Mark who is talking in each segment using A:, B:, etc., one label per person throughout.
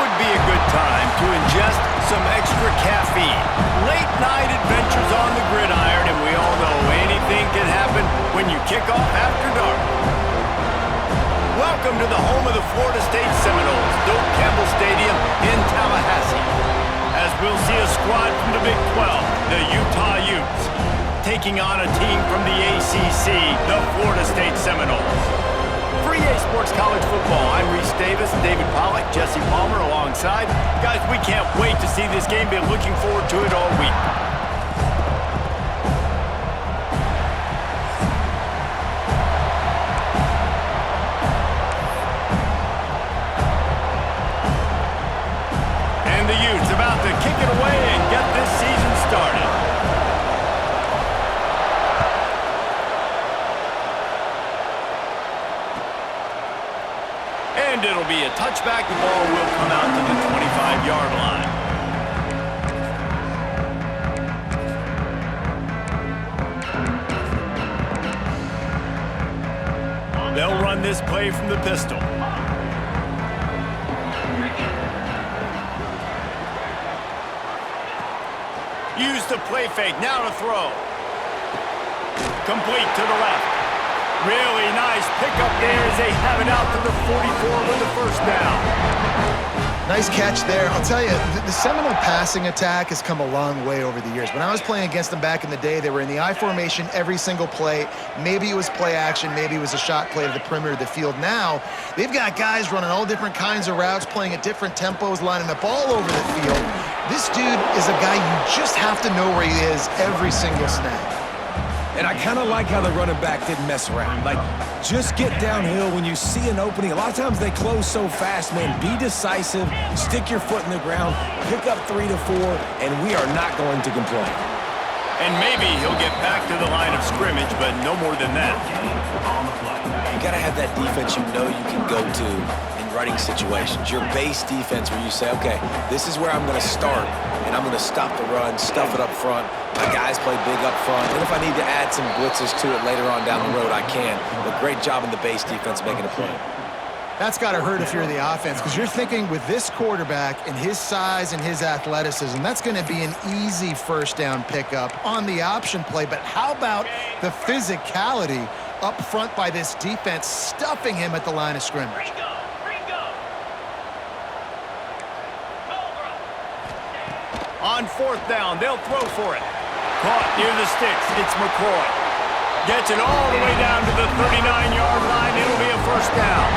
A: would be a good time to ingest some extra caffeine. Late night adventures on the gridiron, and we all know anything can happen when you kick off after dark. Welcome to the home of the Florida State Seminoles, Doak Campbell Stadium in Tallahassee. As we'll see a squad from the Big 12, the Utah Utes, taking on a team from the ACC, the Florida State Seminoles. For EA Sports College Football, I'm Reese Davis, David Pollack, Jesse Palmer alongside. Guys, we can't wait to see this game. Been looking forward to it all week. And the Utes about to kick it away and get this season started. And it'll be a touchback. The ball will come out to the 25-yard line. They'll run this play from the pistol. Use the play fake. Now to throw. Complete to the left. Really nice pickup there as they have it out to the 44 with the first down.
B: Nice catch there. I'll tell you, the Seminole passing attack has come a long way over the years. When I was playing against them back in the day, they were in the I formation every single play. Maybe it was play action. Maybe it was a shot play to the perimeter of the field. Now, they've got guys running all different kinds of routes, playing at different tempos, lining up all over the field. This dude is a guy you just have to know where he is every single snap.
C: And I kind of like how the running back didn't mess around. Like, just get downhill when you see an opening. A lot of times they close so fast, man. Be decisive, stick your foot in the ground, pick up 3 to 4, and we are not going to complain.
A: And maybe he'll get back to the line of scrimmage, but no more than that.
D: You got to have that defense you know you can go to in running situations. Your base defense where you say, okay, this is where I'm going to start, and I'm going to stop the run, stuff it up front. My guys play big up front, and if I need to add some blitzes to it later on down the road, I can. But great job in the base defense making a play.
B: That's got to hurt if you're the offense, because you're thinking with this quarterback and his size and his athleticism, that's going to be an easy first down pickup on the option play. But how about the physicality up front by this defense, stuffing him at the line of scrimmage?
A: On fourth down, they'll throw for it. Caught near the sticks. It's McCoy. Gets it all the way down to the 39-yard line. It'll be a first down.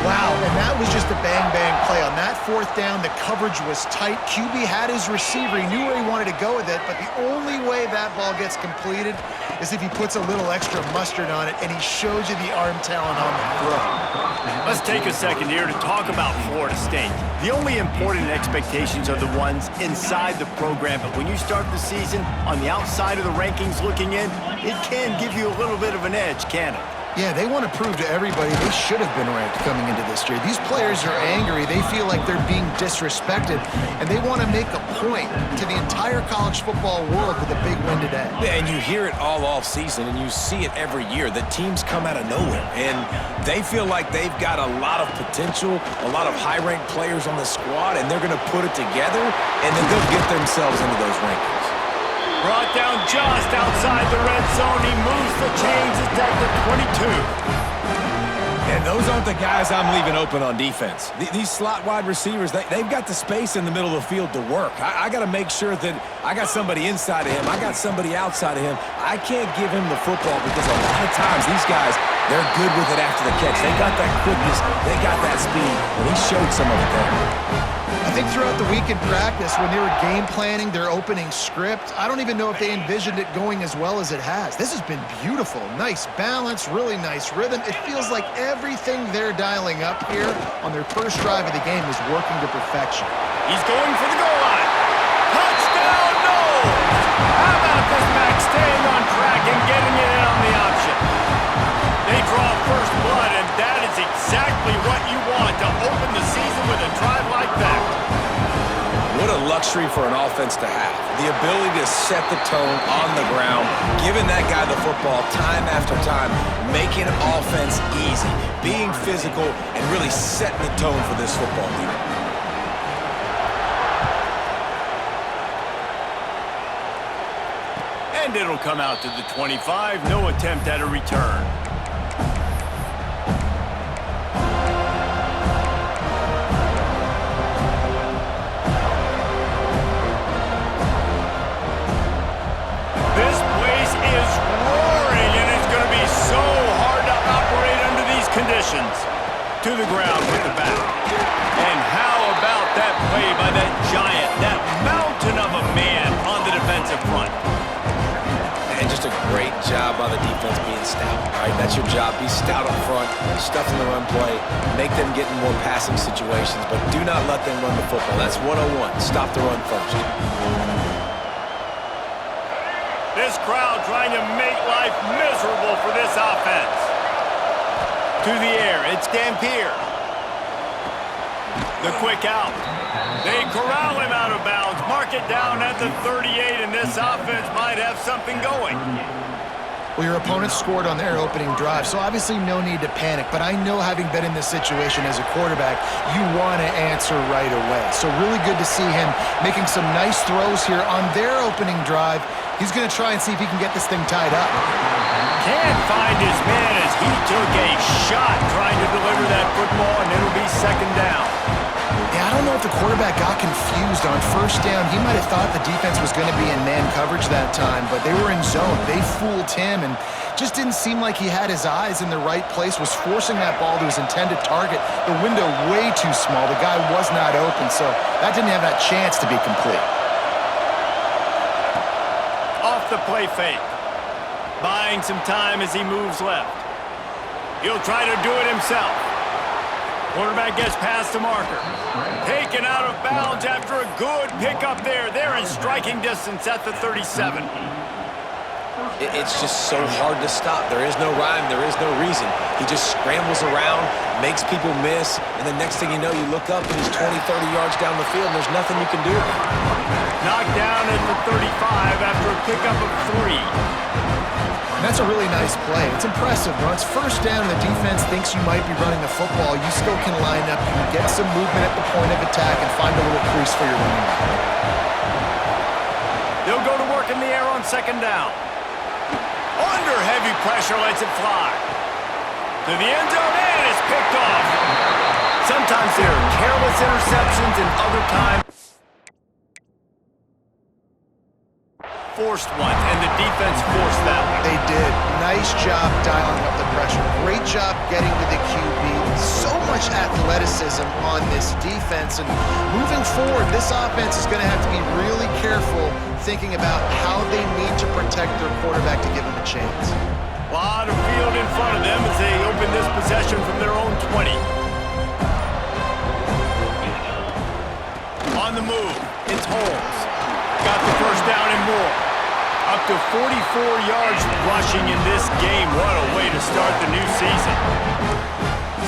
B: Wow, and that was just a bang-bang play. On that fourth down, the coverage was tight. QB had his receiver. He knew where he wanted to go with it, but the only way that ball gets completed is if he puts a little extra mustard on it, and he shows you the arm talent on the throw.
A: Let's take a second here to talk about Florida State. The only important expectations are the ones inside the program, but when you start the season on the outside of the rankings looking in, it can give you a little bit of an edge, can it?
B: Yeah, they want to prove to everybody they should have been ranked coming into this year. These players are angry. They feel like they're being disrespected, and they want to make a point to the entire college football world with a big win today.
C: Yeah, and you hear it all off season, and you see it every year. The teams come out of nowhere, and they feel like they've got a lot of potential, a lot of high-ranked players on the squad, and they're going to put it together, and then they'll get themselves into those rankings.
A: Brought down just outside the red zone. He moves the chains. It's at the 22.
C: And those aren't the guys I'm leaving open on defense. These slot wide receivers, they've got the space in the middle of the field to work. I got to make sure that I got somebody inside of him. I got somebody outside of him. I can't give him the football because a lot of times these guys, they're good with it after the catch. They got that quickness. They got that speed. And he showed some of it there.
B: I think throughout the week in practice, when they were game planning their opening script, I don't even know if they envisioned it going as well as it has. This has been beautiful. Nice balance, really nice rhythm. It feels like everything they're dialing up here on their first drive of the game is working to perfection.
A: He's going for the goal line. Touchdown, no! How about this back staying on track and getting it in on the option? They draw first blood, and that is exactly what you want to open the season with a drive like that.
C: What a lucky luxury for an offense to have. The ability to set the tone on the ground, giving that guy the football time after time, making offense easy, being physical, and really setting the tone for this football team.
A: And it'll come out to the 25. No attempt at a return. This place is roaring, and it's going to be so hard to operate under these conditions. To the ground with the back. And how about that play by that giant, that mountain of a man on the defensive front?
D: And just a great job by the defense being stout. All right, that's your job. Be stout up front, stuff in the run play, make them get in more passing situations, but do not let them run the football. That's 101. Stop the run first.
A: This crowd trying to make life miserable for this offense. To the air, it's Dampier. The quick out. They corral him out of bounds. Mark it down at the 38, and this offense might have something going.
B: Well, your opponent scored on their opening drive, so obviously no need to panic. But I know, having been in this situation as a quarterback, you want to answer right away. So really good to see him making some nice throws here on their opening drive. He's going to try and see if he can get this thing tied up.
A: Can't find his man as he took a shot trying to deliver that football, and it'll be second down.
B: Yeah, I don't know if the quarterback got confused on first down. He might have thought the defense was going to be in man coverage that time, but they were in zone. They fooled him and just didn't seem like he had his eyes in the right place, was forcing that ball to his intended target. The window way too small. The guy was not open, so that didn't have that chance to be complete.
A: Off the play fake. Buying some time as he moves left. He'll try to do it himself. Quarterback gets past the marker. Taken out of bounds after a good pickup there. They're in striking distance at the 37.
D: It's just so hard to stop. There is no rhyme. There is no reason. He just scrambles around, makes people miss, and the next thing you know, you look up and he's 20, 30 yards down the field, and there's nothing you can do about it.
A: Knocked down at the 35 after a pickup of 3.
B: That's a really nice play. It's impressive. When it's first down and the defense thinks you might be running the football, you still can line up, you can get some movement at the point of attack and find a little crease for your running back.
A: They'll go to work in the air on second down. Under heavy pressure, lets it fly. To the end zone, and it's picked off. Sometimes there are careless interceptions, and other times forced one, and the defense forced that one.
B: They did. Nice job dialing up the pressure. Great job getting to the QB. So much athleticism on this defense. And moving forward, this offense is going to have to be really careful thinking about how they need to protect their quarterback to give him a chance.
A: A lot of field in front of them as they open this possession from their own 20. On the move, it's Holmes. Got the first down and more. Up to 44 yards rushing in this game. What a way to start the new season.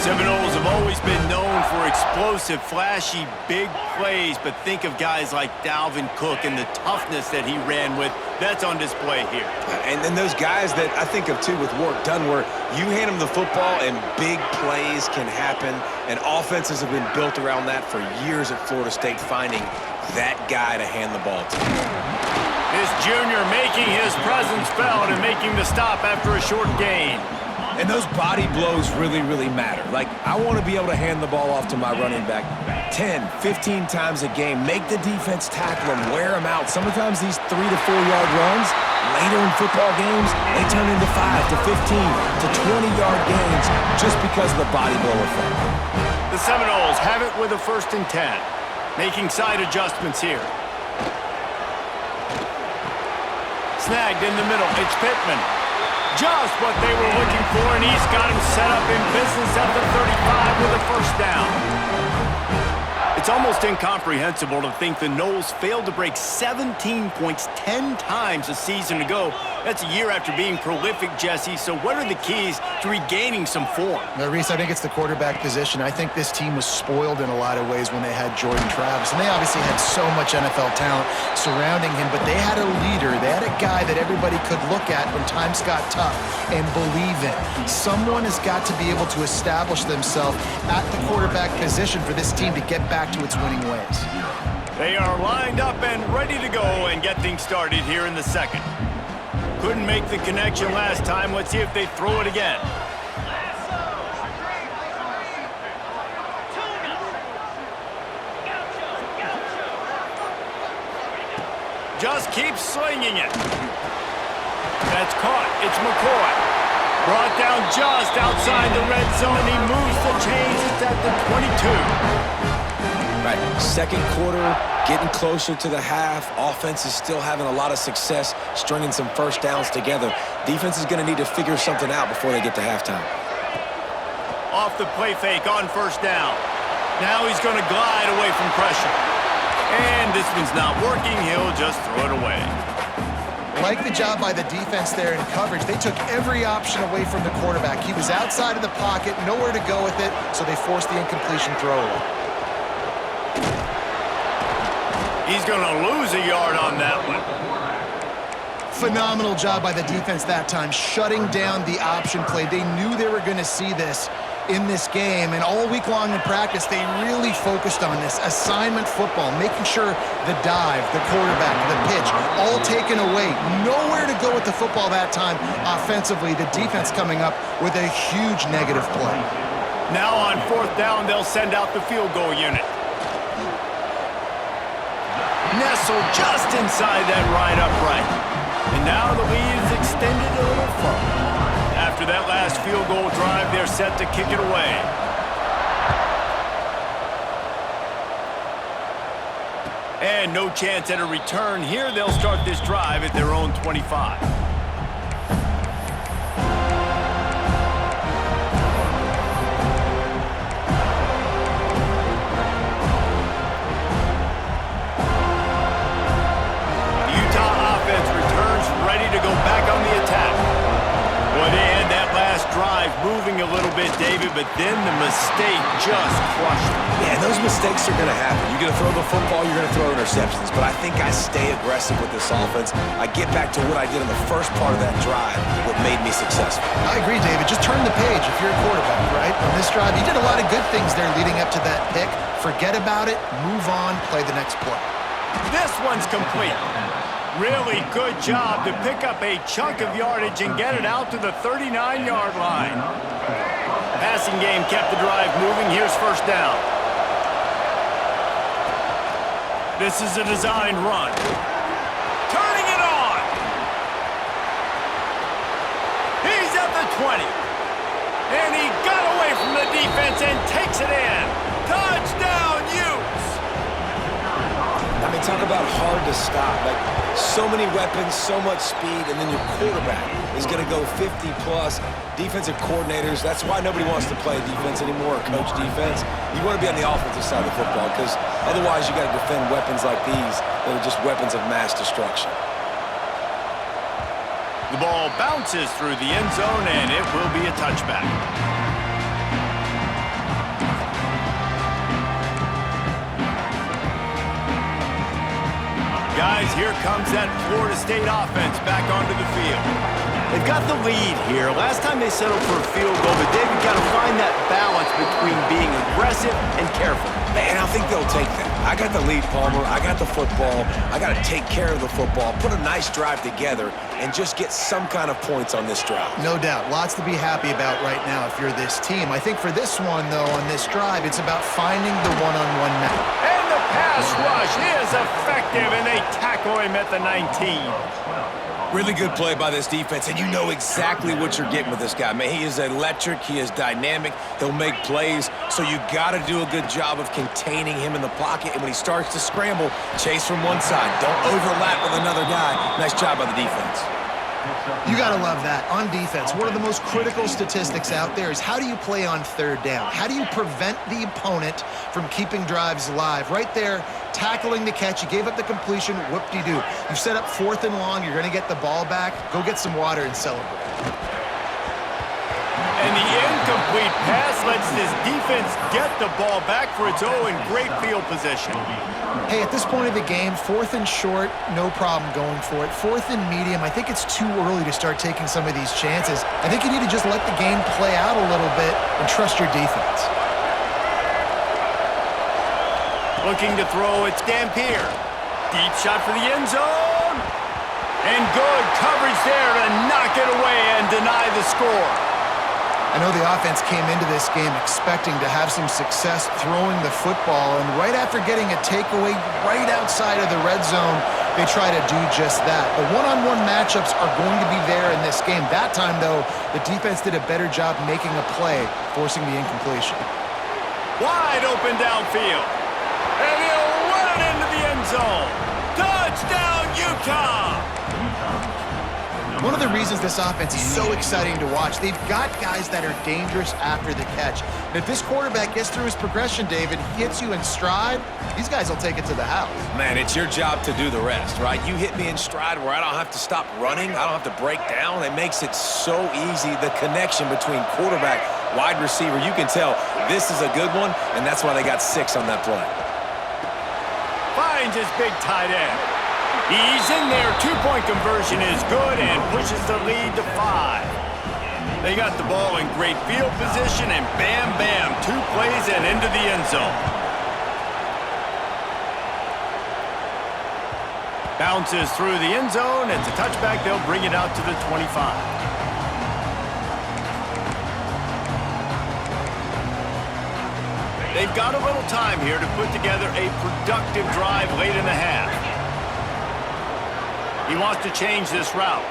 A: Seminoles have always been known for explosive, flashy, big plays, but think of guys like Dalvin Cook and the toughness that he ran with. That's on display here.
C: And then those guys that I think of, too, with Warrick Dunn, where you hand them the football and big plays can happen, and offenses have been built around that for years at Florida State, finding that guy to hand the ball to.
A: This junior making his presence felt and making the stop after a short gain.
C: And those body blows really, really matter. Like, I want to be able to hand the ball off to my running back 10, 15 times a game. Make the defense tackle him, wear him out. Sometimes these 3 to 4 yard runs, later in football games, they turn into 5 to 15 to 20-yard gains just because of the body blow effect.
A: The Seminoles have it with a 1st and 10. Making side adjustments here. Snagged in the middle. It's Pittman. Just what they were looking for, and he's got him set up in business at the 35 with a 1st down. It's It's almost incomprehensible to think the Noles failed to break 17 points 10 times a season ago. That's a year after being prolific, Jesse. So what are the keys to regaining some form?
B: Now, Reese, I think it's the quarterback position. I think this team was spoiled in a lot of ways when they had Jordan Travis. And they obviously had so much NFL talent surrounding him, but they had a leader. They had a guy that everybody could look at when times got tough and believe in. Someone has got to be able to establish themselves at the quarterback position for this team to get back to its winning ways.
A: They are lined up and ready to go and get things started here in the second. Couldn't make the connection last time. Let's see if they throw it again. Just keeps slinging it. That's caught. It's McCoy. Brought down just outside the red zone. He moves the chains. It's at the 22.
D: Right, second quarter, getting closer to the half. Offense is still having a lot of success stringing some first downs together. Defense is going to need to figure something out before they get to halftime.
A: Off the play fake on first down. Now he's going to glide away from pressure. And this one's not working. He'll just throw it away.
B: Like the job by the defense there in coverage. They took every option away from the quarterback. He was outside of the pocket, nowhere to go with it, so they forced the incompletion throw away.
A: He's going to lose a yard on that one.
B: Phenomenal job by the defense that time, shutting down the option play. They knew they were going to see this in this game, and all week long in practice, they really focused on this assignment football, making sure the dive, the quarterback, the pitch, all taken away. Nowhere to go with the football that time offensively. The defense coming up with a huge negative play.
A: Now on fourth down, they'll send out the field goal unit. Nestled just inside that right upright. And now the lead is extended a little further. After that last field goal drive, they're set to kick it away. And no chance at a return here. They'll start this drive at their own 25. Moving a little bit, David, but then the mistake just crushed him.
D: Yeah, and those mistakes are going to happen. You're going to throw the football, you're going to throw interceptions, but I think I stay aggressive with this offense. I get back to what I did in the first part of that drive, what made me successful.
B: I agree, David. Just turn the page if you're a quarterback, right? On this drive, you did a lot of good things there leading up to that pick. Forget about it, move on, play the next play.
A: This one's complete. Really good job to pick up a chunk of yardage and get it out to the 39-yard line. Passing game kept the drive moving. Here's first down. This is a designed run. Turning it on. He's at the 20. And he got away from the defense and takes it in. Touchdown, Utes!
D: I mean, talk about hard to stop. Like, so many weapons, so much speed, and then your quarterback is going to go 50-plus. Defensive coordinators, that's why nobody wants to play defense anymore or coach defense. You want to be on the offensive side of the football because otherwise you got to defend weapons like these that are just weapons of mass destruction.
A: The ball bounces through the end zone, and it will be a touchback. Guys, here comes that Florida State offense back onto the field. They've got the lead here. Last time they settled for a field goal, but David got to find that balance between being aggressive and careful.
D: And I think they'll take that. I got the lead, Palmer. I got the football. I got to take care of the football, put a nice drive together, and just get some kind of points on this drive.
B: No doubt. Lots to be happy about right now if you're this team. I think for this one, though, on this drive, it's about finding the one-on-one match.
A: And the pass rush is effective, and they tackle him at the 19.
C: Really good play by this defense, and you know exactly what you're getting with this guy. Man, he is electric. He is dynamic. He'll make plays, so you got to do a good job of containing him in the pocket. And when he starts to scramble, chase from one side. Don't overlap with another guy. Nice job by the defense.
B: You got to love that. On defense, one of the most critical statistics out there is how do you play on third down? How do you prevent the opponent from keeping drives alive? Right there, tackling the catch. You gave up the completion. Whoop-de-doo. You set up 4th and long. You're going to get the ball back. Go get some water and celebrate.
A: And the incomplete pass lets this defense get the ball back for its own great field position.
B: Hey, at this point of the game, 4th and short, no problem going for it. 4th and medium, I think it's too early to start taking some of these chances. I think you need to just let the game play out a little bit and trust your defense.
A: Looking to throw, it's Dampier. Deep shot for the end zone. And good coverage there to knock it away and deny the score.
B: I know the offense came into this game expecting to have some success throwing the football, and right after getting a takeaway right outside of the red zone, they try to do just that. The one-on-one matchups are going to be there in this game. That time, though, the defense did a better job making a play, forcing the incompletion.
A: Wide open downfield. And he'll run it into the end zone. Touchdown, Utah!
B: One of the reasons this offense is so exciting to watch, they've got guys that are dangerous after the catch. And if this quarterback gets through his progression, David, hits you in stride, these guys will take it to the house.
C: Man, it's your job to do the rest, right? You hit me in stride where I don't have to stop running. I don't have to break down. It makes it so easy. The connection between quarterback, wide receiver, you can tell this is a good one, and that's why they got 6 on that play.
A: Finds his big tight end. He's in there. 2-point conversion is good and pushes the lead to 5. They got the ball in great field position, and bam, bam, 2 plays and into the end zone. Bounces through the end zone. It's a touchback. They'll bring it out to the 25. They've got a little time here to put together a productive drive late in the half. He wants to change this route.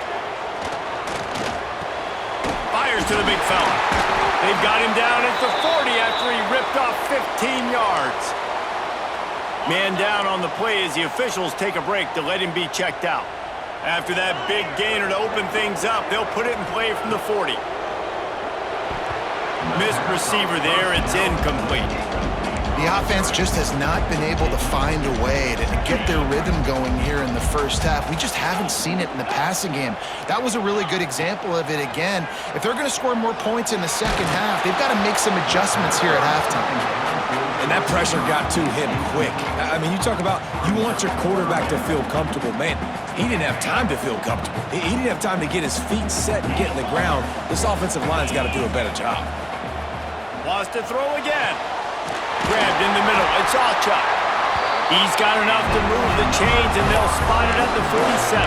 A: Fires to the big fella. They've got him down at the 40 after he ripped off 15 yards. Man down on the play as the officials take a break to let him be checked out. After that big gainer to open things up, they'll put it in play from the 40. Missed receiver there. It's incomplete.
B: The offense just has not been able to find a way to get their rhythm going here in the first half. We just haven't seen it in the passing game. That was a really good example of it again. If they're going to score more points in the second half, they've got to make some adjustments here at halftime.
C: And that pressure got to him quick. I mean, you talk about you want your quarterback to feel comfortable. Man, he didn't have time to feel comfortable. He didn't have time to get his feet set and get in the ground. This offensive line's got to do a better job.
A: Wants to throw again. Grabbed in the middle. It's Alchuk. He's got enough to move the chains, and they'll spot it at the 47.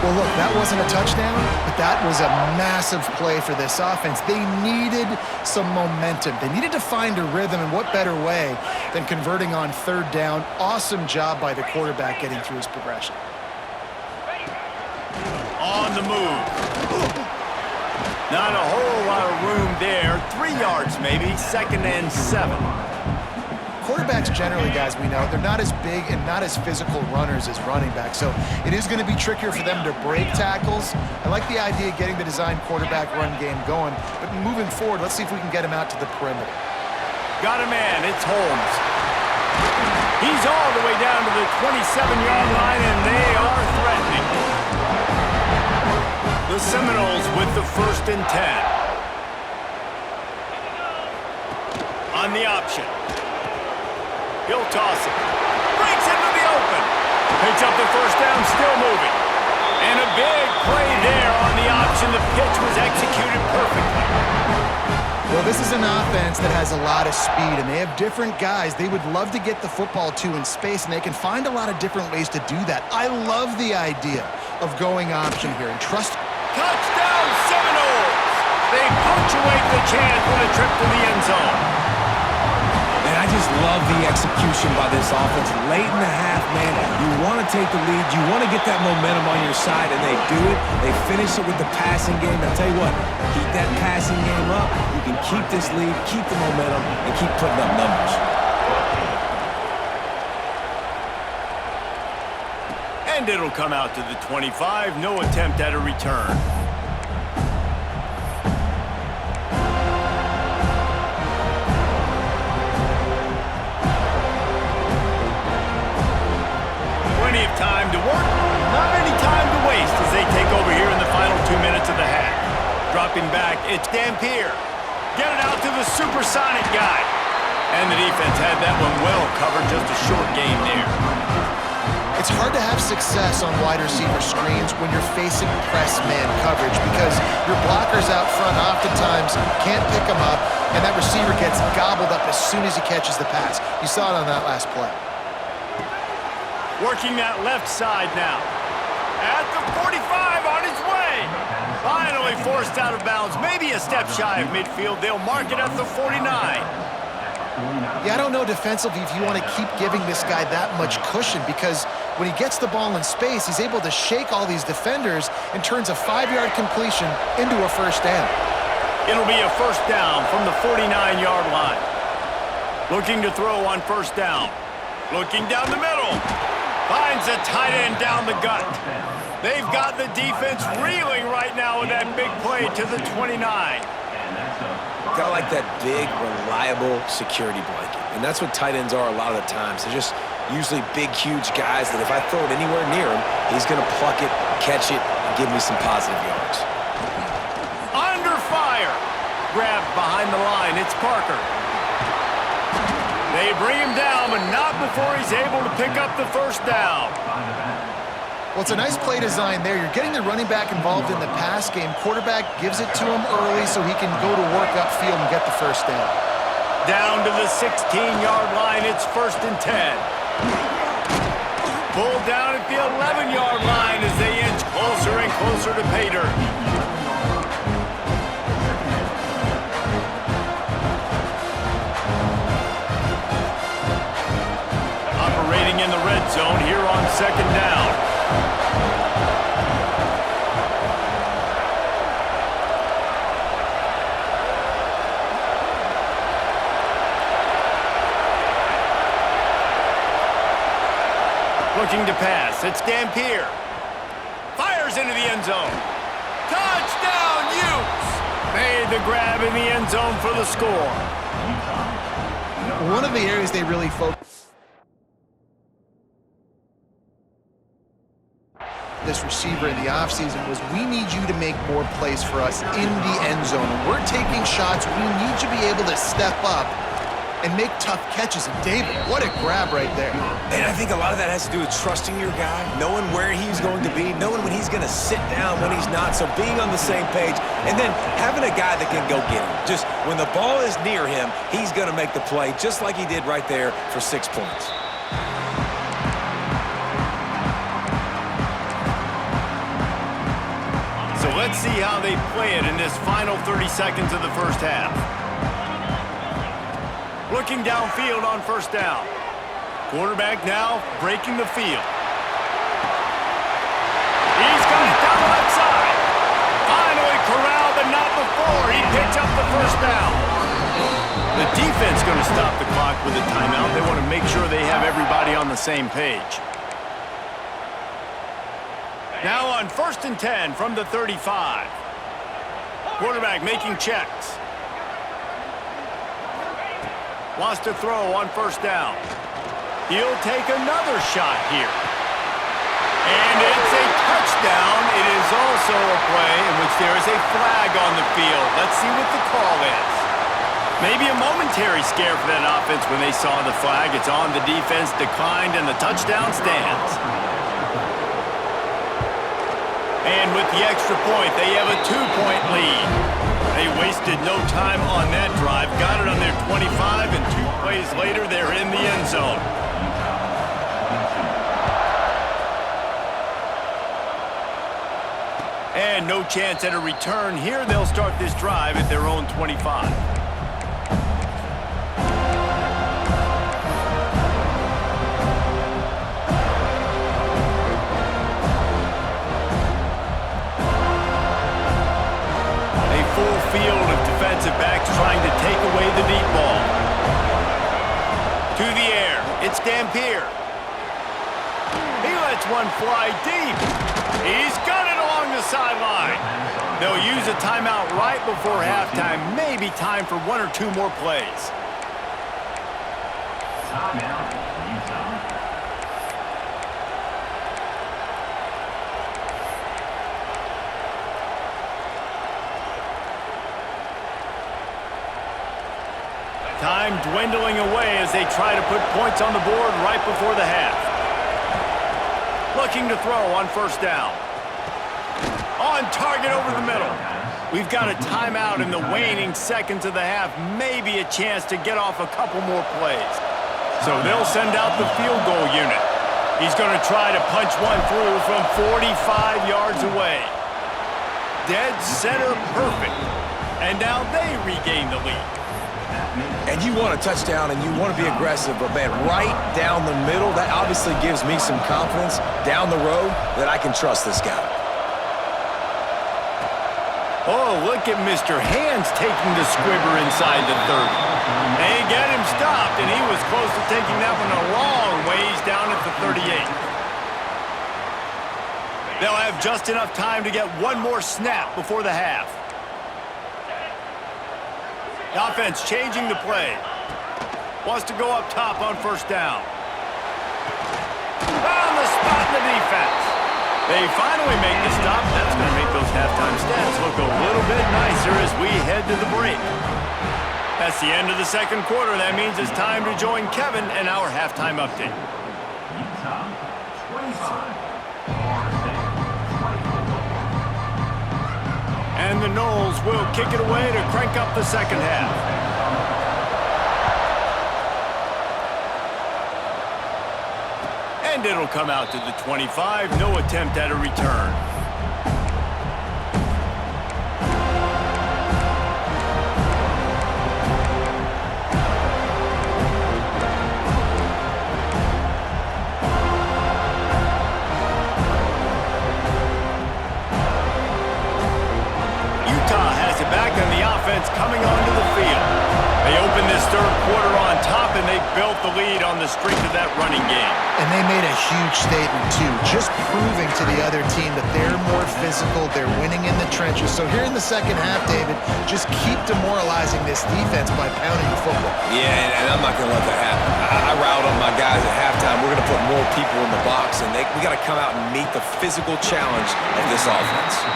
B: Well, look, that wasn't a touchdown, but that was a massive play for this offense. They needed some momentum. They needed to find a rhythm, and what better way than converting on 3rd down. Awesome job by the quarterback getting through his progression.
A: On the move. Not a whole lot of room there. 3 yards maybe. 2nd and 7.
B: Quarterbacks generally, guys, we know, they're not as big and not as physical runners as running backs, so it is going to be trickier for them to break tackles. I like the idea of getting the design quarterback run game going, but moving forward, let's see if we can get him out to the perimeter.
A: Got a man. It's Holmes. He's all the way down to the 27-yard line, and they are threatening. The Seminoles with the 1st and 10. On the option. He'll toss it. Breaks into the open. Picks up the 1st down, still moving. And a big play there on the option. The pitch was executed perfectly.
B: Well, this is an offense that has a lot of speed, and they have different guys they would love to get the football to in space, and they can find a lot of different ways to do that. I love the idea of going option here and trust.
A: Touchdown, Seminoles! They punctuate the chance with a trip to the end zone.
C: And I just love the execution by this offense. Late in the half, man, you want to take the lead. You want to get that momentum on your side, and they do it. They finish it with the passing game. I'll tell you what, keep that passing game up. You can keep this lead, keep the momentum, and keep putting up numbers.
A: And it'll come out to the 25. No attempt at a return. Plenty of time to work. Not any time to waste as they take over here in the final 2 minutes of the half. Dropping back, it's Dampier. Get it out to the supersonic guy. And the defense had that one well covered, just a short game there.
B: It's hard to have success on wide receiver screens when you're facing press man coverage because your blockers out front oftentimes can't pick them up, and that receiver gets gobbled up as soon as he catches the pass. You saw it on that last play.
A: Working that left side now. At the 45, on his way. Finally forced out of bounds. Maybe a step shy of midfield. They'll mark it at the 49.
B: Yeah, I don't know defensively if you want to keep giving this guy that much cushion because when he gets the ball in space, he's able to shake all these defenders and turns a 5-yard completion into a first down.
A: It'll be a first down from the 49-yard line. Looking to throw on first down. Looking down the middle. Finds a tight end down the gut. They've got the defense reeling right now with that big play to the 29.
D: Kind of like that big, reliable security blanket. And that's what tight ends are a lot of the times. They're just usually big, huge guys that if I throw it anywhere near him, he's going to pluck it, catch it, and give me some positive yards.
A: Under fire. Grabbed behind the line. It's Parker. They bring him down, but not before he's able to pick up the first down.
B: Well, it's a nice play design there. You're getting the running back involved in the pass game. Quarterback gives it to him early so he can go to work upfield and get the first down.
A: Down to the 16-yard line, it's 1st and 10. Pulled down at the 11-yard line as they inch closer and closer to pay dirt. Operating in the red zone here on 2nd down. Looking to pass, it's Dampier. Fires into the end zone. Touchdown, Utes! Made the grab in the end zone for the score.
B: One of the areas they really focus this receiver in the offseason was we need you to make more plays for us in the end zone. When we're taking shots, we need you to be able to step up and make tough catches. And David, what a grab right there.
D: And I think a lot of that has to do with trusting your guy, knowing where he's going to be, knowing when he's going to sit down, when he's not, so being on the same page, and then having a guy that can go get him. Just when the ball is near him, he's going to make the play, just like he did right there for 6 points.
A: So let's see how they play it in this final 30 seconds of the first half. Looking downfield on first down. Quarterback now breaking the field. He's got it down the left side. Finally corralled, but not before. He picks up the first down. The defense going to stop the clock with a timeout. They want to make sure they have everybody on the same page. Now on 1st and 10 from the 35. Quarterback making checks. Wants to throw on first down. He'll take another shot here. And it's a touchdown. It is also a play in which there is a flag on the field. Let's see what the call is. Maybe a momentary scare for that offense when they saw the flag. It's on, the defense declined, and the touchdown stands. And with the extra point, they have a 2-point lead. They wasted no time on that drive. Got it on their 25, and 2 plays later, they're in the end zone. And no chance at a return here. They'll start this drive at their own 25. Field of defensive backs trying to take away the deep ball. To the air, it's Dampier. He Let's one fly deep. He's got it along the sideline. They'll use a timeout right before halftime. Maybe time for one or two more plays.
E: Timeout, Utah.
A: Time dwindling away as they try to put points on the board right before the half. Looking to throw on first down. On target over the middle. We've got a timeout in the waning seconds of the half. Maybe a chance to get off a couple more plays. So they'll send out the field goal unit. He's going to try to punch one through from 45 yards away. Dead center perfect. And now they regain the lead.
C: And you want a touchdown and you want to be aggressive, but man, right down the middle, that obviously gives me some confidence down the road that I can trust this guy.
A: Oh, look at Mr. Hands taking the squibber inside the 30. They get him stopped, and he was close to taking that one a long ways down at the 38. They'll have just enough time to get one more snap before the half. The offense changing the play. Wants to go up top on first down. Found the spot in the defense. They finally make the stop. That's going to make those halftime stats look a little bit nicer as we head to the break. That's the end of the second quarter. That means it's time to join Kevin and our halftime update.
E: Utah, 25.
A: And the Noles will kick it away to crank up the second half. And it'll come out to the 25. No attempt at a return. Back on the offense coming onto the field. They opened this third quarter on top, and they built the lead on the strength of that running game.
B: And they made a huge statement, too, just proving to the other team that they're more physical, they're winning in the trenches. So here in the second half, David, just keep demoralizing this defense by pounding the football.
C: Yeah, and I'm not going to let that happen. I riled up my guys at halftime. We're going to put more people in the box, and we got to come out and meet the physical challenge of this offense.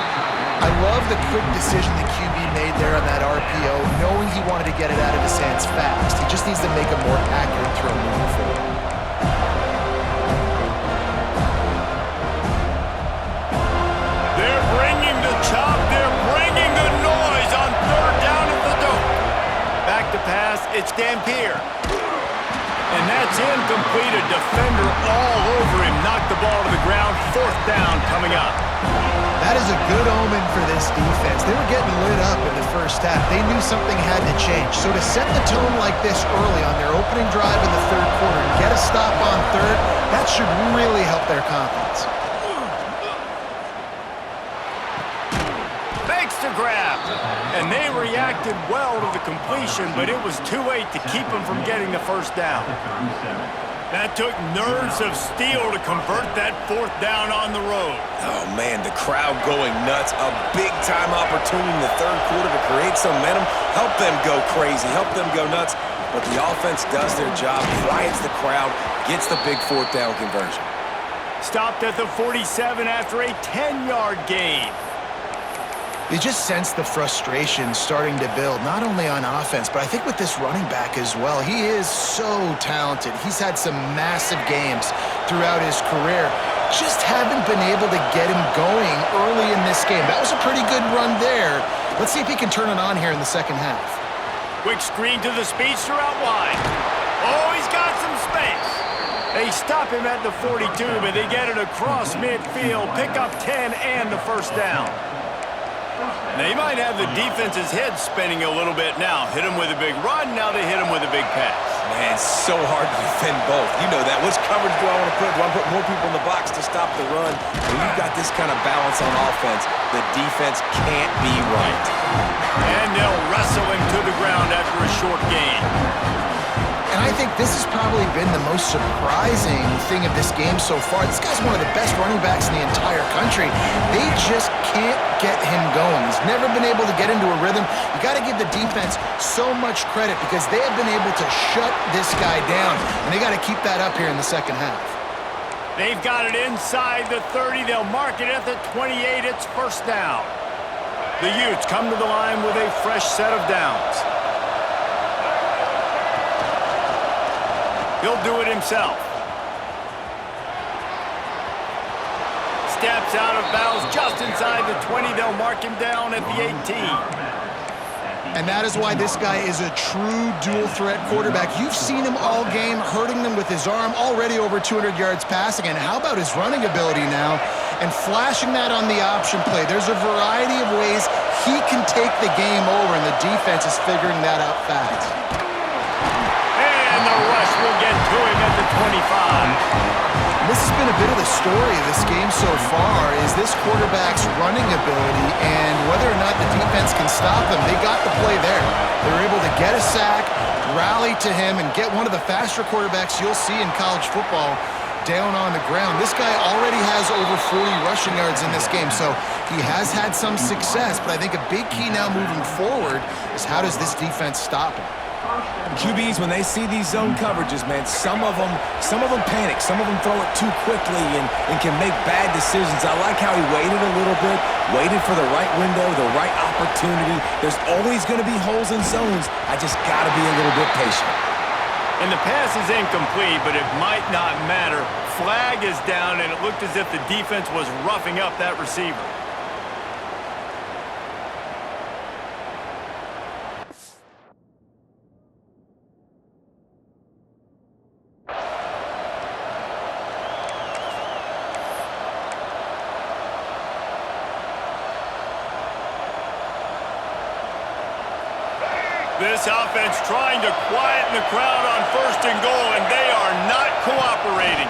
B: I love the quick decision the QB made there on that RPO, knowing he wanted to get it out of his hands fast. He just needs to make a more accurate throw moving forward.
A: They're bringing the chop. They're bringing the noise on third down at the dope. Back to pass. It's Dampier. And that's incomplete. A defender all over him. Knocked the ball to the ground. Fourth down coming up.
B: That is a good omen for this defense. They were getting lit up in the first half. They knew something had to change. So to set the tone like this early on their opening drive in the third quarter and get a stop on third, that should really help their confidence.
A: Makes the grab. And they reacted well to the completion, but it was too late to keep them from getting the first down. That took nerves of steel to convert that fourth down on the road.
C: Oh, man, the crowd going nuts. A big-time opportunity in the third quarter to create some momentum, help them go crazy, help them go nuts. But the offense does their job, quiets the crowd, gets the big fourth down conversion.
A: Stopped at the 47 after a 10-yard gain.
B: You just sense the frustration starting to build, not only on offense, but I think with this running back as well. He is so talented. He's had some massive games throughout his career. Just haven't been able to get him going early in this game. That was a pretty good run there. Let's see if he can turn it on here in the second half.
A: Quick screen to the speedster out wide. Oh, he's got some space. They stop him at the 42, but they get it across midfield. Pick up 10 and the first down. They might have the defense's head spinning a little bit now. Hit him with a big run, now they hit him with a big pass.
C: Man, it's so hard to defend both. You know that. Which coverage do I want to put? Do I put more people in the box to stop the run? When you've got this kind of balance on offense, the defense can't be right.
A: And they'll wrestle him to the ground after a short gain.
B: And I think this has probably been the most surprising thing of this game so far. This guy's one of the best running backs in the entire country. They just can't get him going. He's never been able to get into a rhythm. You got to give the defense so much credit because they have been able to shut this guy down, and they got to keep that up here in the second half.
A: They've got it inside the 30. They'll mark it at the 28. It's first down. The Utes come to the line with a fresh set of downs. He'll do it himself. Steps out of bounds just inside the 20. They'll mark him down at the 18.
B: And that is why this guy is a true dual-threat quarterback. You've seen him all game, hurting them with his arm, already over 200 yards passing. And how about his running ability now? And flashing that on the option play. There's a variety of ways he can take the game over, and the defense is figuring that out fast.
A: And the rush will get to him at the 25.
B: This has been a bit of the story of this game so far, is this quarterback's running ability and whether or not the defense can stop them. They got the play there. They were able to get a sack, rally to him, and get one of the faster quarterbacks you'll see in college football down on the ground. This guy already has over 40 rushing yards in this game, so he has had some success, but I think a big key now moving forward is how does this defense stop him?
C: QBs, when they see these zone coverages, man, some of them panic. Some of them throw it too quickly and can make bad decisions. I like how he waited a little bit, waited for the right window, the right opportunity. There's always going to be holes in zones. I just got to be a little bit patient.
A: And the pass is incomplete, but it might not matter. Flag is down, and it looked as if the defense was roughing up that receiver. This offense trying to quieten the crowd on first and goal, and they are not cooperating.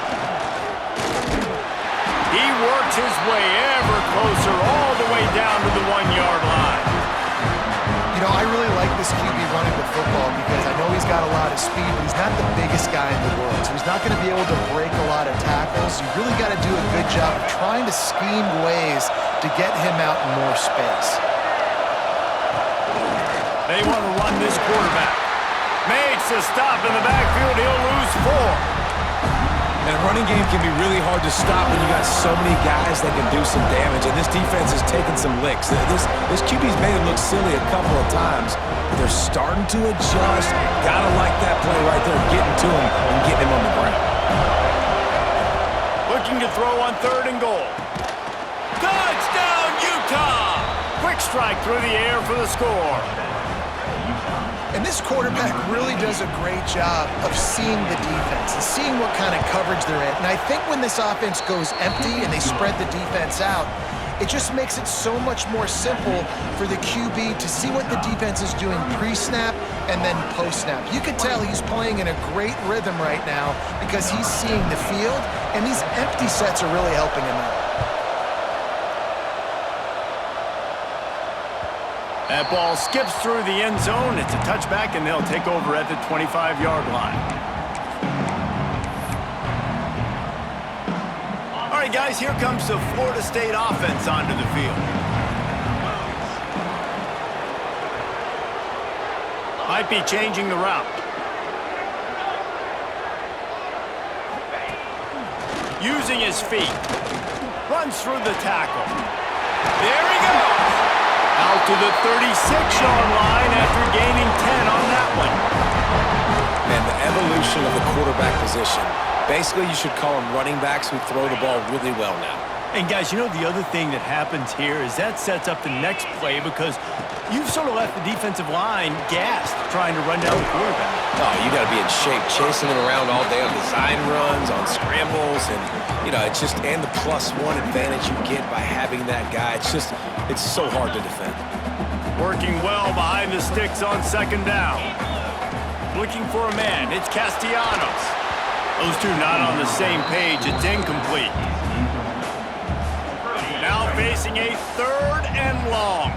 A: He works his way ever closer all the way down to the 1-yard line.
B: You know, I really like this QB running the football because I know he's got a lot of speed, but he's not the biggest guy in the world. So he's not going to be able to break a lot of tackles. You really got to do a good job of trying to scheme ways to get him out in more space.
A: They want to run this quarterback. Makes a stop in the backfield. He'll lose 4.
C: And a running game can be really hard to stop when you got so many guys that can do some damage. And this defense is taking some licks. This QB's made it look silly a couple of times. But they're starting to adjust. Gotta like that play right there, getting to him and getting him on the ground.
A: Looking to throw on 3rd and goal. Touchdown, Utah! Quick strike through the air for the score.
B: And this quarterback really does a great job of seeing the defense and seeing what kind of coverage they're in. And I think when this offense goes empty and they spread the defense out, it just makes it so much more simple for the QB to see what the defense is doing pre-snap and then post-snap. You could tell he's playing in a great rhythm right now because he's seeing the field, and these empty sets are really helping him out.
A: That ball skips through the end zone. It's a touchback, and they'll take over at the 25-yard line. All right, guys, here comes the Florida State offense onto the field. Might be changing the route. Using his feet. Runs through the tackle. There he goes. Out to the 36-yard line after gaining 10 on that one.
D: Man, the evolution of the quarterback position. Basically, you should call them running backs who throw the ball really well now.
A: And guys, you know the other thing that happens here is that sets up the next play because you've sort of left the defensive line gassed trying to run down the quarterback.
D: Oh, you got to be in shape, chasing him around all day on design runs, on scrambles, and it's just and the +1 advantage you get by having that guy. It's so hard to defend.
A: Working well behind the sticks on 2nd down. Looking for a man. It's Castellanos. Those two not on the same page. It's incomplete. Now facing a 3rd and long.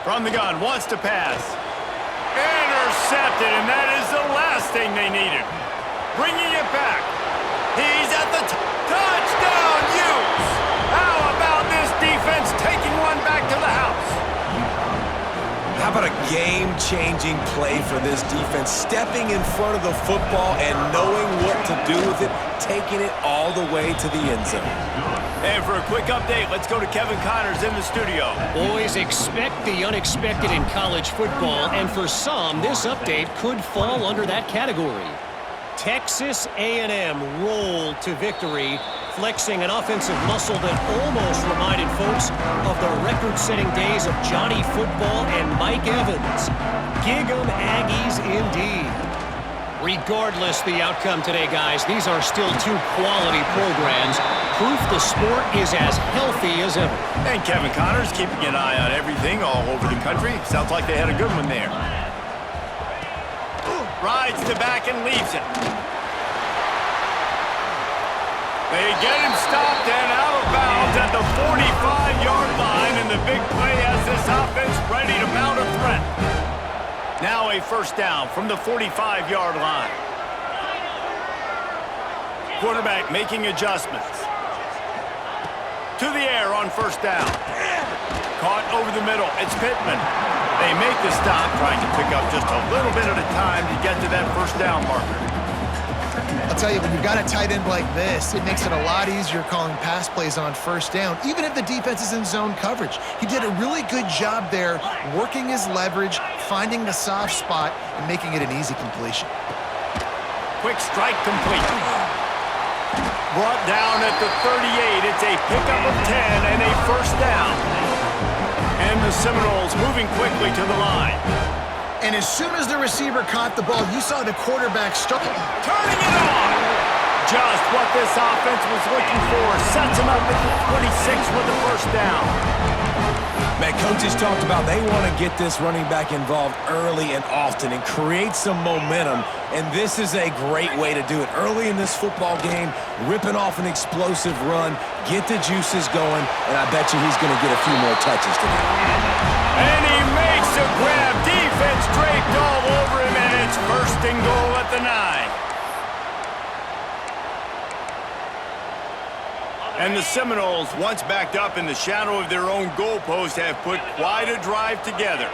A: From the gun, wants to pass. Intercepted, and that is the last thing they needed. Bringing it back. He's at the touchdown, Utes! How about this defense taking one back to the house?
C: How about a game-changing play for this defense? Stepping in front of the football and knowing what to do with it, taking it all the way to the end zone.
A: And for a quick update, let's go to Kevin Connors in the studio.
F: Boys, expect the unexpected in college football, and for some, this update could fall under that category. Texas A&M rolled to victory, flexing an offensive muscle that almost reminded folks of the record-setting days of Johnny Football and Mike Evans. Gig 'em Aggies indeed. Regardless the outcome today, guys, these are still two quality programs. Proof the sport is as healthy as ever.
A: And Kevin Connors keeping an eye on everything all over the country. Sounds like they had a good one there. Rides to back and leaves it. They get him stopped and out of bounds at the 45-yard line, and the big play has this offense ready to mount a threat. Now a first down from the 45-yard line. Quarterback making adjustments. To the air on first down. Caught over the middle. It's Pittman. They make the stop, trying to pick up just a little bit at a time to get to that first down marker.
B: I'll tell you, when you've got a tight end like this, it makes it a lot easier calling pass plays on first down, even if the defense is in zone coverage. He did a really good job there, working his leverage, finding the soft spot, and making it an easy completion.
A: Quick strike complete. Brought down at the 38. It's a pickup of 10 and a first down. And the Seminoles moving quickly to the line.
B: And as soon as the receiver caught the ball, you saw the quarterback start
A: Turning it on! Just what this offense was looking for. Sets him up at the 26 with the first down.
C: Man, coaches talked about they want to get this running back involved early and often and create some momentum, and this is a great way to do it. Early in this football game, ripping off an explosive run, get the juices going, and I bet you he's going to get a few more touches today.
A: And he makes a grab. Defense draped all over him, and it's first and goal at the 9. And the Seminoles, once backed up in the shadow of their own goalpost, have put quite a drive together.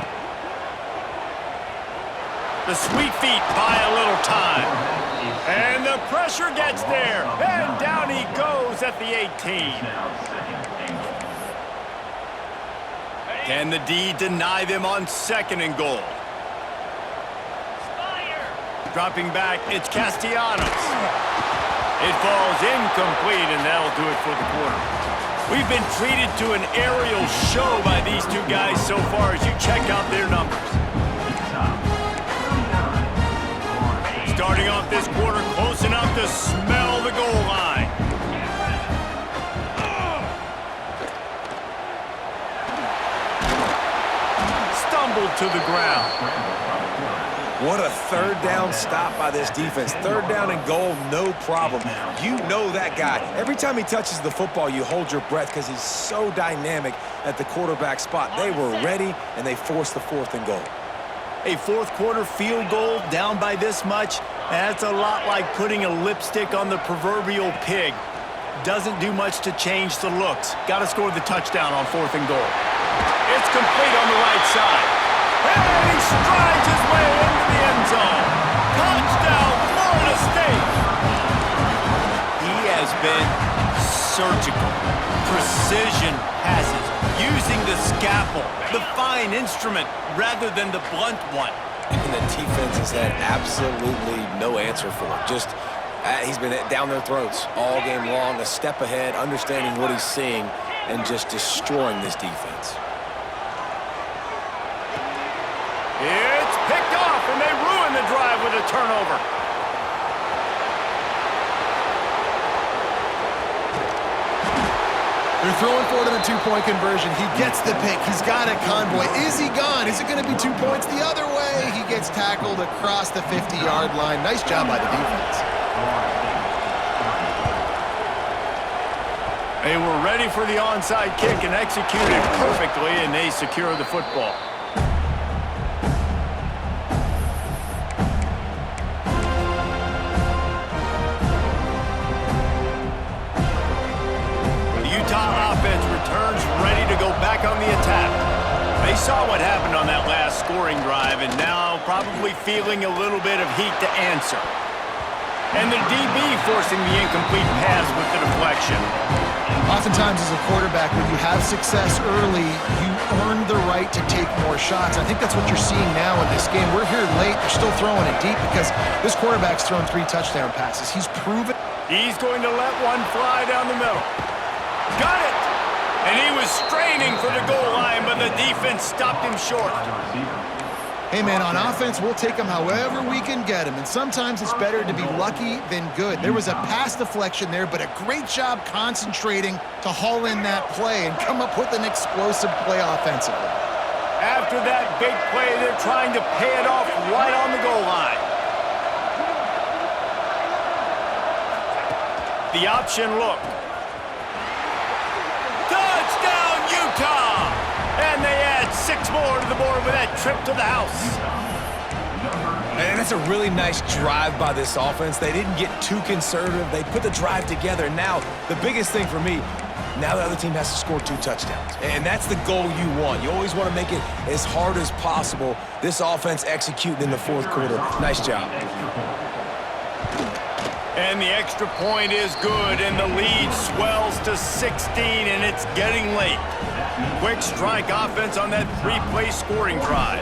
A: The sweet feet buy a little time. And the pressure gets there. And down he goes at the 18. Can the D deny them on second and goal? Dropping back, it's Castellanos. It falls incomplete, and that'll do it for the quarter. We've been treated to an aerial show by these two guys so far as you check out their numbers. Starting off this quarter close enough to smell the goal line. Stumbled to the ground.
C: What a third down stop by this defense. Third down and goal, no problem. You know that guy. Every time he touches the football, you hold your breath because he's so dynamic at the quarterback spot. They were ready, and they forced the fourth and goal.
A: A fourth quarter field goal down by this much, that's a lot like putting a lipstick on the proverbial pig. Doesn't do much to change the looks. Got to score the touchdown on fourth and goal. It's complete on the right side. And he strides his way into the end zone. Touchdown, Florida State. He has been surgical. Precision passes, using the scalpel, the fine instrument, rather than the blunt one.
D: And the defense has had absolutely no answer for it. Just, he's been down their throats all game long, a step ahead, understanding what he's seeing, and just destroying this defense.
A: It's picked off, and they ruin the drive with a turnover.
B: They're throwing forward on the two-point conversion. He gets the pick. He's got a convoy. Is he gone? Is it going to be 2 points the other way? He gets tackled across the 50-yard line. Nice job by the defense.
A: They were ready for the onside kick and executed perfectly, and they secure the football. saw what happened on that last scoring drive, and now probably feeling a little bit of heat to answer. And the DB forcing the incomplete pass with the deflection.
B: Oftentimes as a quarterback, when you have success early, you earn the right to take more shots. I think that's what you're seeing now in this game. We're here late. They're still throwing it deep because this quarterback's thrown 3 touchdown passes. He's proven.
A: He's going to let one fly down the middle. Got it! And he was straining for the goal line, but the defense stopped him short.
B: Hey, man, on offense, we'll take them however we can get them. And sometimes it's better to be lucky than good. There was a pass deflection there, but a great job concentrating to haul in that play and come up with an explosive play offensively.
A: After that big play, they're trying to pay it off right on the goal line. The option look. Touchdown, Utah! And they add 6 more to the board with that trip to the house.
C: And that's a really nice drive by this offense. They didn't get too conservative. They put the drive together. Now, the biggest thing for me, now the other team has to score 2 touchdowns. And that's the goal you want. You always want to make it as hard as possible. This offense executing in the 4th quarter. Nice job.
A: And the extra point is good, and the lead swells to 16, and it's getting late. Quick strike offense on that 3-play scoring drive.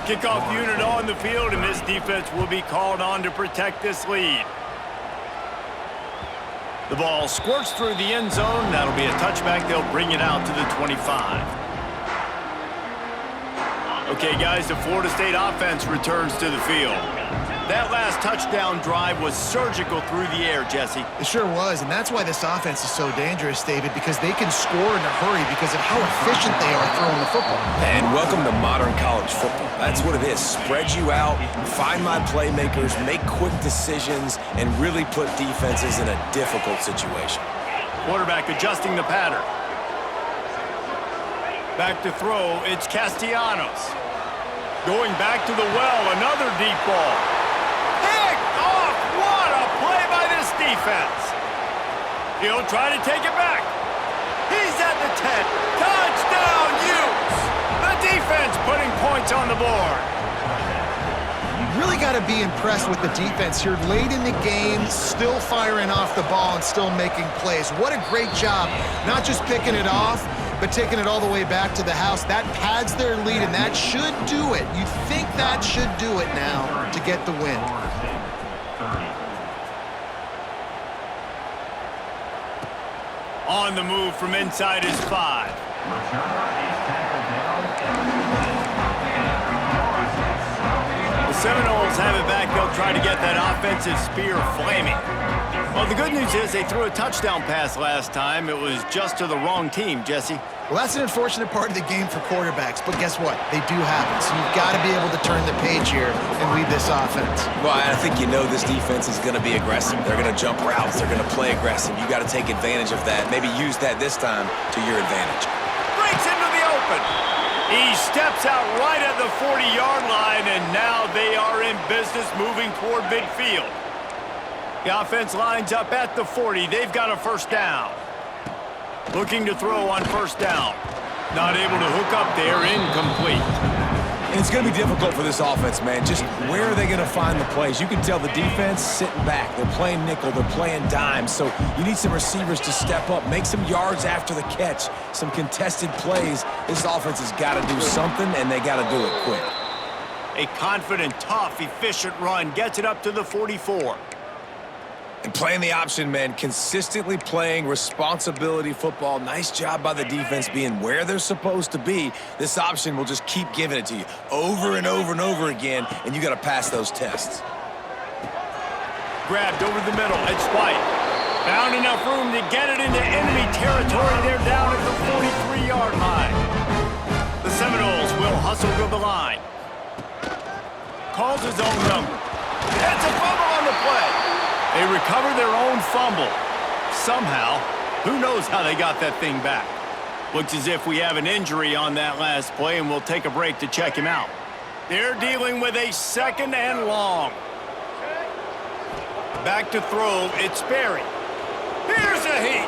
A: Kickoff unit on the field, and this defense will be called on to protect this lead. The ball squirts through the end zone. That'll be a touchback. They'll bring it out to the 25. Okay, guys, the Florida State offense returns to the field. That last touchdown drive was surgical through the air, Jesse.
B: It sure was, and that's why this offense is so dangerous, David, because they can score in a hurry because of how efficient they are throwing the football.
C: And welcome to modern college football. That's what it is. Spread you out, find my playmakers, make quick decisions, and really put defenses in a difficult situation.
A: Quarterback adjusting the pattern. Back to throw, it's Castellanos. Going back to the well, another deep ball. Picked off! What a play by this defense. He'll try to take it back. He's at the 10. Touchdown, Utes! The defense putting points on the board.
B: Really got to be impressed with the defense here late in the game, still firing off the ball and still making plays. What a great job, not just picking it off, but taking it all the way back to the house. That pads their lead, and that should do it. You think that should do it now to get the win.
A: On the move from inside his 5. Seminoles have it back. They'll try to get that offensive spear flaming. Well, the good news is they threw a touchdown pass last time. It was just to the wrong team, Jesse.
B: Well, that's an unfortunate part of the game for quarterbacks, but guess what? They do happen, so you've got to be able to turn the page here and lead this offense.
C: Well, I think you know this defense is going to be aggressive. They're going to jump routes. They're going to play aggressive. You got to take advantage of that. Maybe use that this time to your advantage.
A: Breaks into the open. He steps out right at the 40-yard line, and now they are in business moving toward midfield. The offense lines up at the 40. They've got a first down. Looking to throw on first down. Not able to hook up there, incomplete.
C: And it's going to be difficult for this offense, man. Just where are they going to find the plays? You can tell the defense sitting back. They're playing nickel. They're playing dime. So you need some receivers to step up, make some yards after the catch, some contested plays. This offense has got to do something, and they got to do it quick.
A: A confident, tough, efficient run gets it up to the 44.
C: And playing the option, man, consistently playing responsibility football. Nice job by the defense being where they're supposed to be. This option will just keep giving it to you over and over and over again, and you got to pass those tests.
A: Grabbed over the middle. It's White. Found enough room to get it into enemy territory. They're down at the 43-yard line. The Seminoles will hustle to the line. Calls his own number. It's a fumble on the play. They recover their own fumble. Somehow, who knows how they got that thing back. Looks as if we have an injury on that last play, and we'll take a break to check him out. They're dealing with a 2nd and long. Back to throw, it's Berry. Here's a heat.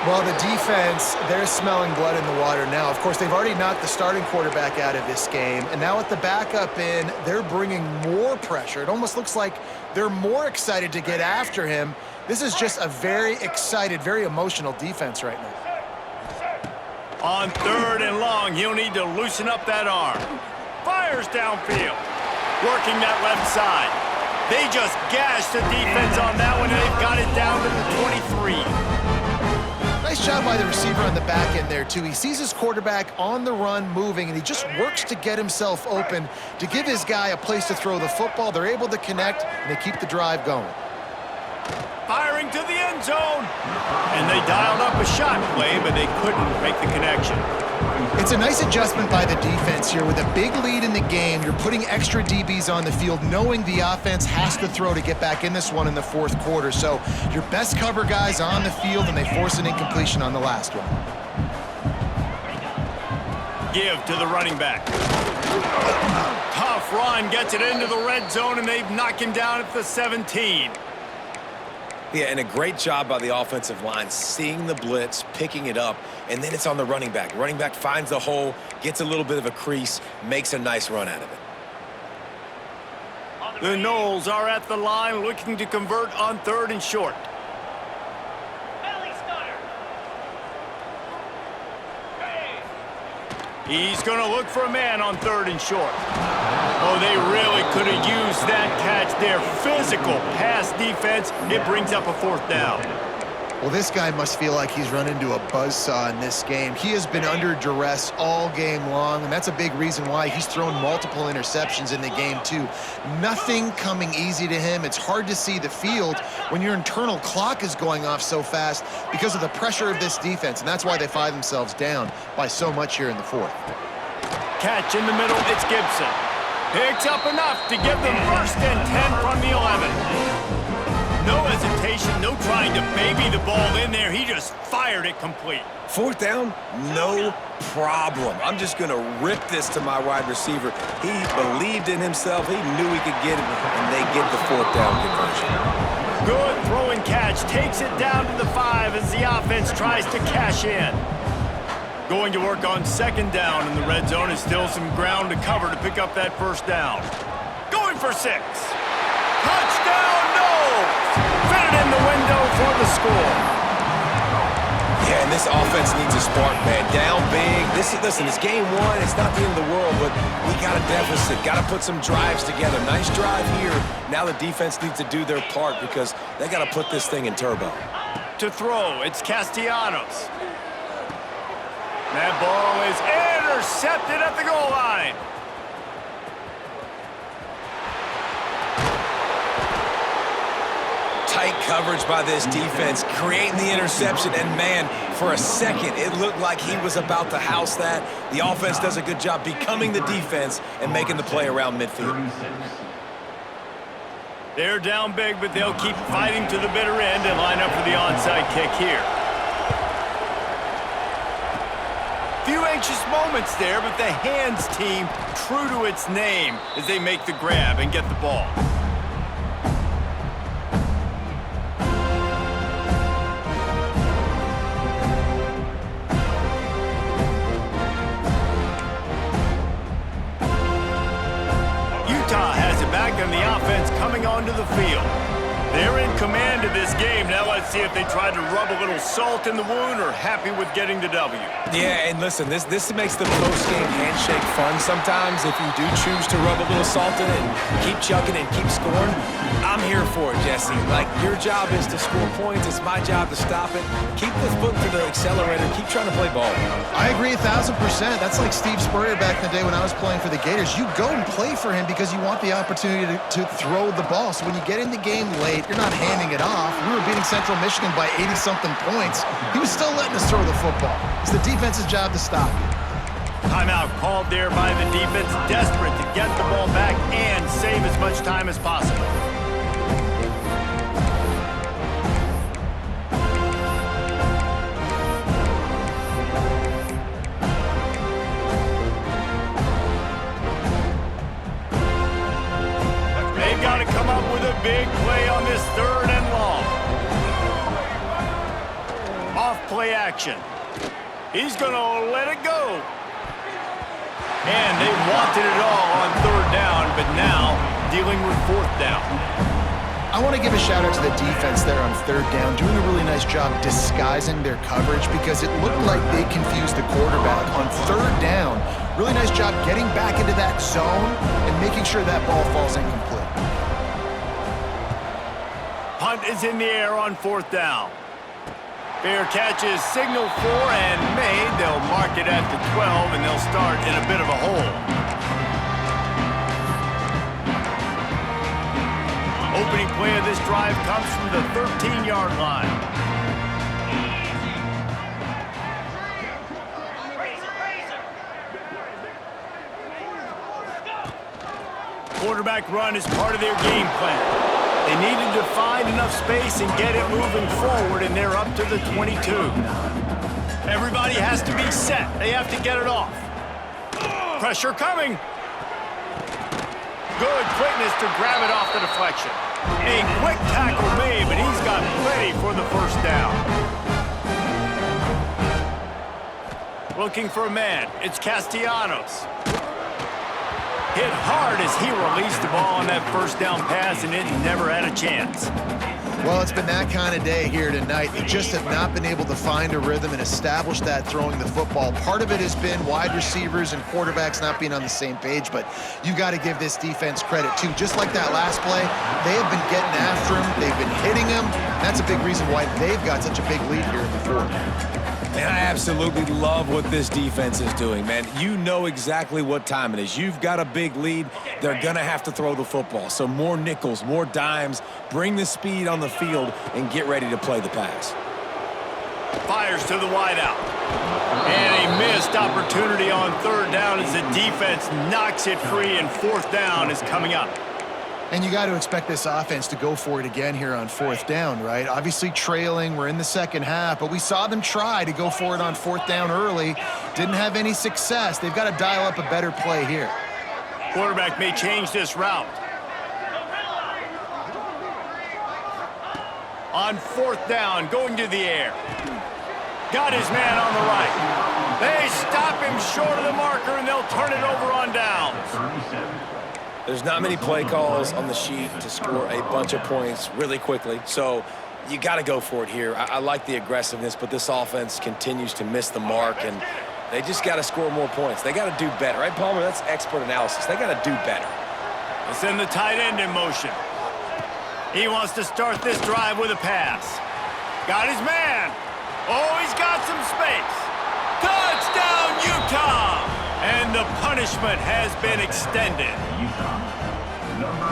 B: Well, the defense, they're smelling blood in the water now. Of course, they've already knocked the starting quarterback out of this game, and now with the backup in, they're bringing more pressure. It almost looks like they're more excited to get after him. This is just a very excited, very emotional defense right now.
A: On 3rd and long, he'll need to loosen up that arm. Fires downfield, working that left side. They just gashed the defense on that one, and they've got it down to the 23.
B: Nice job by the receiver on the back end there, too. He sees his quarterback on the run moving, and he just works to get himself open to give his guy a place to throw the football. They're able to connect, and they keep the drive going.
A: Firing to the end zone. And they dialed up a shot play, but they couldn't make the connection.
B: It's a nice adjustment by the defense here. With a big lead in the game, you're putting extra DBs on the field, knowing the offense has to throw to get back in this one in the 4th quarter. So your best cover guys on the field, and they force an incompletion on the last one.
A: Give to the running back. Tough run, gets it into the red zone, and they've knocked him down at the 17.
D: Yeah, and a great job by the offensive line, seeing the blitz, picking it up, and then it's on the running back. Running back finds the hole, gets a little bit of a crease, makes a nice run out of it.
A: The Noles are at the line looking to convert on 3rd and short. He's going to look for a man on 3rd and short. Oh, they really could have used that catch there. Physical pass defense. It brings up a 4th down.
B: Well, this guy must feel like he's run into a buzzsaw in this game. He has been under duress all game long, and that's a big reason why he's thrown multiple interceptions in the game, too. Nothing coming easy to him. It's hard to see the field when your internal clock is going off so fast because of the pressure of this defense, and that's why they find themselves down by so much here in the 4th.
A: Catch in the middle, it's Gibson. Picks up enough to give them 1st and 10 from the 11. No hesitation, no trying to baby the ball in there. He just fired it complete.
D: 4th down, no problem. I'm just going to rip this to my wide receiver. He believed in himself. He knew he could get it, and they get the 4th down conversion.
A: Good throw and catch. Takes it down to the 5 as the offense tries to cash in. Going to work on 2nd down in the red zone. Is still some ground to cover to pick up that 1st down. Going for 6. Touchdown, Noles! Fit it in the window for the score.
D: Yeah, and this offense needs a spark, man. Down big. Listen, it's game 1. It's not the end of the world, but we got a deficit. Got to put some drives together. Nice drive here. Now the defense needs to do their part because they got to put this thing in turbo.
A: To throw, it's Castellanos. That ball is intercepted at the goal line.
D: Tight coverage by this defense, creating the interception, and man, for a second, it looked like he was about to house that. The offense does a good job becoming the defense and making the play around midfield.
A: They're down big, but they'll keep fighting to the bitter end and line up for the onside kick here. Few anxious moments there, but the hands team true to its name as they make the grab and get the ball. Utah has it back and the offense coming onto the field. They're in command of this game. Now let's see if they try to rub a little salt in the wound or happy with getting the W.
D: Yeah, and listen, this makes the post-game handshake fun sometimes. If you do choose to rub a little salt in it and keep chucking and keep scoring, I'm here for it, Jesse. Like, your job is to score points. It's my job to stop it. Keep the foot to the accelerator. Keep trying to play ball.
B: I agree 1,000%. That's like Steve Spurrier back in the day when I was playing for the Gators. You go and play for him because you want the opportunity to throw the ball. So when you get in the game late, you're not handing it off. We were beating Central Michigan by 80-something points. He was still letting us throw the football. It's the defense's job to stop you.
A: Timeout called there by the defense, desperate to get the ball back and save as much time as possible. They've got to come up with a big play on this 3rd and long. Off play action. He's going to let it go. And they wanted it all on third down, but now dealing with fourth down.
B: I want to give a shout out to the defense there on third down, doing a really nice job disguising their coverage because it looked like they confused the quarterback on third down. Really nice job getting back into that zone and making sure that ball falls incomplete.
A: Punt is in the air on fourth down. Fair catch is signaled for and made. They'll mark it at the 12, and they'll start in a bit of a hole. Opening play of this drive comes from the 13-yard line. Quarterback run is part of their game plan. They needed to find enough space and get it moving forward, and they're up to the 22. Everybody has to be set. They have to get it off. Pressure coming. Good quickness to grab it off the deflection. A quick tackle made, but he's got plenty for the first down. Looking for a man. It's Castellanos. Hit hard as he released the ball on that first down pass, and it never had a chance.
B: Well, it's been that kind of day here tonight. They just have not been able to find a rhythm and establish that throwing the football. Part of it has been wide receivers and quarterbacks not being on the same page, but you got to give this defense credit, too. Just like that last play, they have been getting after him. They've been hitting him. That's a big reason why they've got such a big lead here in the fourth.
C: And I absolutely love what this defense is doing, man. You know exactly what time it is. You've got a big lead. They're going to have to throw the football. So more nickels, more dimes, bring the speed on the field, and get ready to play the pass.
A: Fires to the wideout. And a missed opportunity on third down as the defense knocks it free, and fourth down is coming up.
B: And you got to expect this offense to go for it again here on fourth down, right? Obviously trailing, we're in the second half, but we saw them try to go for it on fourth down early. Didn't have any success. They've got to dial up a better play here.
A: Quarterback may change this route. On fourth down, going to the air. Got his man on the right. They stop him short of the marker, and they'll turn it over on downs.
E: 37.
D: There's not many play calls on the sheet to score a bunch of points really quickly, so you got to go for it here. I like the aggressiveness, but this offense continues to miss the mark, and they just got to score more points. They got to do better, right, Palmer? That's expert analysis. They got to do better.
A: They send the tight end in motion. He wants to start this drive with a pass. Got his man. Oh, he's got some space. Touchdown, Utah! And the punishment has been extended.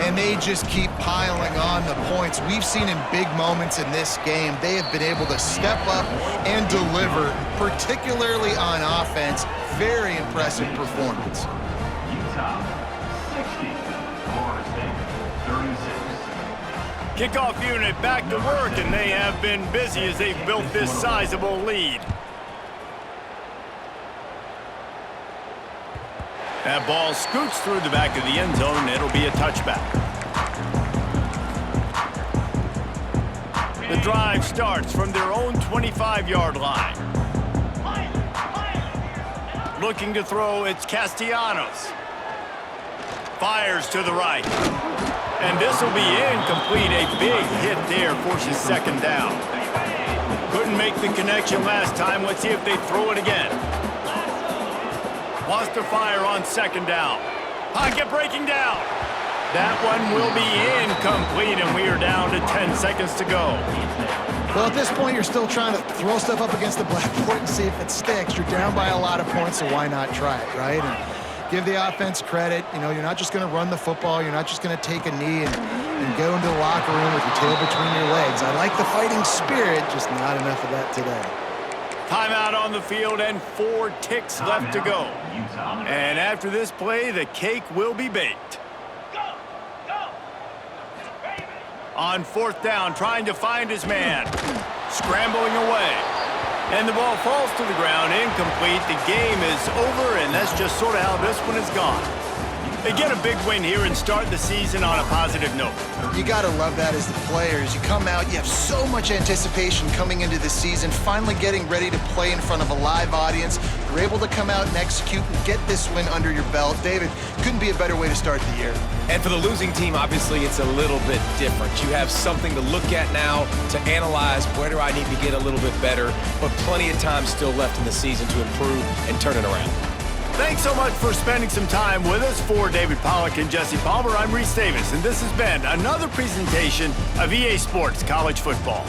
B: And they just keep piling on the points. We've seen in big moments in this game, they have been able to step up and deliver, particularly on offense. Very impressive performance.
E: Utah, 60. Florida State, 36.
A: Kickoff unit back to work, and they have been busy as they've built this sizable lead. That ball scoots through the back of the end zone, and it'll be a touchback. The drive starts from their own 25-yard line. Looking to throw, it's Castellanos. Fires to the right. And this will be incomplete. A big hit there forces second down. Couldn't make the connection last time. Let's see if they throw it again. Wants to fire on second down. Pocket breaking down. That one will be incomplete, and we are down to 10 seconds to go.
B: Well, at this point, you're still trying to throw stuff up against the blackboard and see if it sticks. You're down by a lot of points, so why not try it, right? And give the offense credit. You know, you're not just going to run the football. You're not just going to take a knee and go into the locker room with your tail between your legs. I like the fighting spirit, just not enough of that today.
A: Timeout on the field and 4 ticks left to go. And after this play, the cake will be baked. On fourth down, trying to find his man. Scrambling away. And the ball falls to the ground, incomplete. The game is over, and that's just sort of how this one is gone. They get a big win here and start the season on a positive note.
B: You got to love that as the players. You come out, you have so much anticipation coming into the season, finally getting ready to play in front of a live audience. You're able to come out and execute and get this win under your belt. David, couldn't be a better way to start the year.
D: And for the losing team, obviously, it's a little bit different. You have something to look at now, to analyze where do I need to get a little bit better, but plenty of time still left in the season to improve and turn it around.
A: Thanks so much for spending some time with us. For David Pollack and Jesse Palmer, I'm Reese Davis, and this has been another presentation of EA Sports College Football.